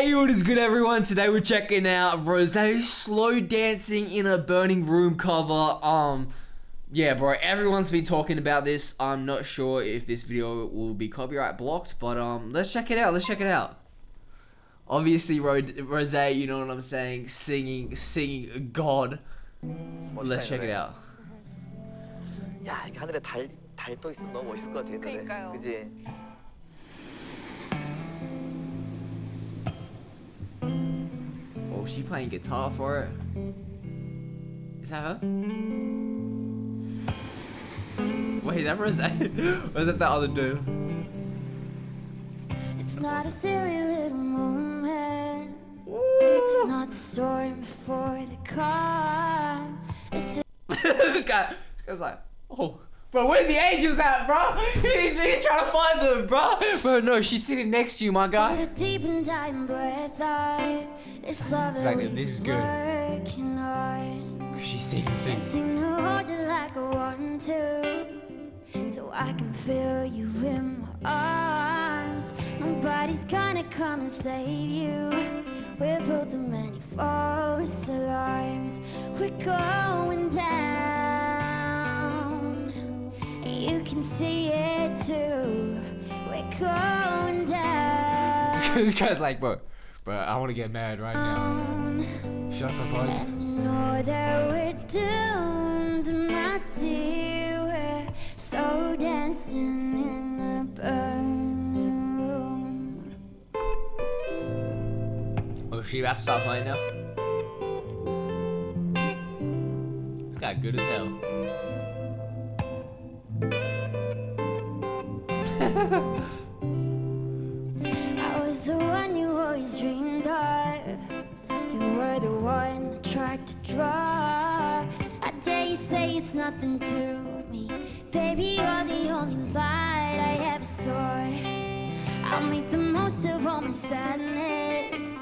Hey, what is good, everyone? Today we're checking out ROSÉ slow dancing in a burning room cover. Yeah, bro, everyone's been talking about this. I'm not sure if this video will be copyright blocked, but let's check it out. Let's check it out. Obviously, ROSÉ, you know what I'm saying, singing God. Let's check it out. 야, 이게 하늘에 달 떠 있으면 너무 멋있을 것 같아. 그러니까요. 그지? Oh, she playing guitar for it. Is that her? Wait, is that ROSÉ? Or is that the other dude? It's not a silly little moment. It's not the storm before the calm. this guy's like, oh, bro, where the angels at, bro? He's trying to find them, bro. Bro, no, she's sitting next to you, my guy. It's a deep and dying breath. It's love that Exactly, we've this is been good. working on. Cause she's singing. I seem to hold you like I want to, so I can feel you in my arms. Nobody's gonna come and save you. We're built of many false alarms. We're going down, and you can see it too. We're going down. This guy's like, bro, I want to get married right now. Should I propose? And you know that we're doomed, my dear. We're so dancing in a burning room. Oh, she about to start playing now? This guy good as hell. I was the one you always dreamed of. You were the one I tried to draw. I dare you say it's nothing to me. Baby, you're the only light I ever saw. I'll make the most of all my sadness.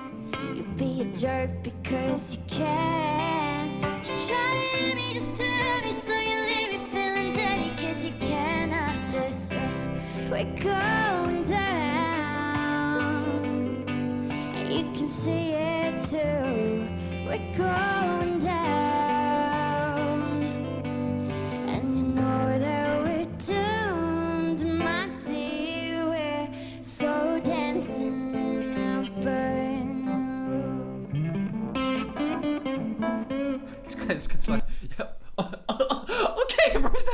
You be a jerk because you can. You try to hit me just to hurt me, so you leave me feeling dirty cause you can't understand. We're going down, and you can see it too. We're going down, and you know that we're doomed, my dear. We're so dancing in a burning room. This guy's like, yep. Okay, ROSÉ,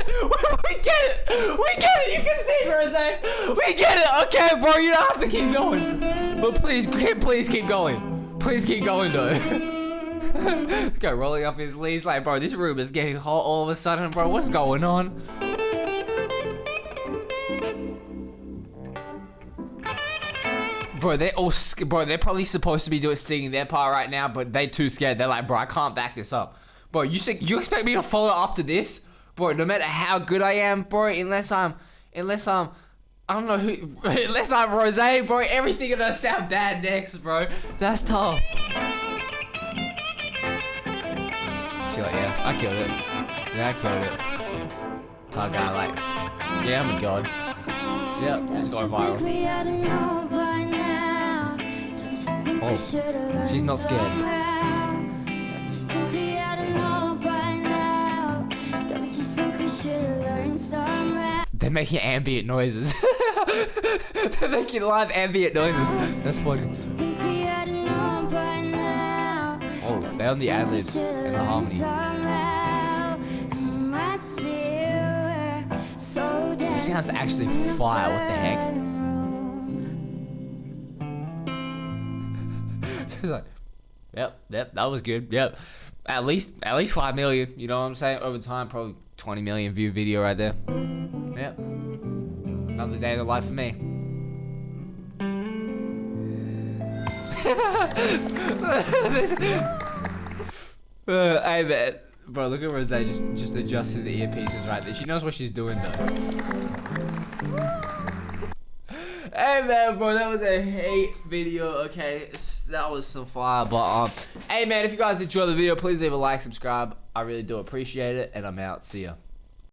we get it. We get it. You can sing, ROSÉ. We get it. Okay, bro, you don't have to keep going. But please keep going. Please keep going, though. This guy rolling up his sleeves like, bro, this room is getting hot all of a sudden, bro. What's going on? Bro, they're probably supposed to be singing their part right now, but they too scared. They're like, bro, I can't back this up. Bro, you expect me to follow after this? Bro, no matter how good I am, bro, unless I'm I don't know who, unless I'm ROSÉ, bro, everything gonna sound bad next, bro. That's tough. She's like, yeah, I killed it. Yeah, I killed it. Tall guy, like, yeah, I'm a god. Yep, it's going viral. Oh, she's not scared. They're making ambient noises. They're making live ambient noises. That's funny. Oh, they're on the ad-libs and the harmony. This sounds actually fire. What the heck? She's like, yep, that was good. Yep, at least 5 million. You know what I'm saying? Over time, probably 20 million view video right there. Yep. Another day in the life for me. Hey man, bro, look at ROSÉ just adjusting the earpieces right there. She knows what she's doing though. Hey man, bro, that was a hate video. Okay, that was some fire. But hey man, if you guys enjoyed the video, please leave a like, subscribe. I really do appreciate it, and I'm out. See ya.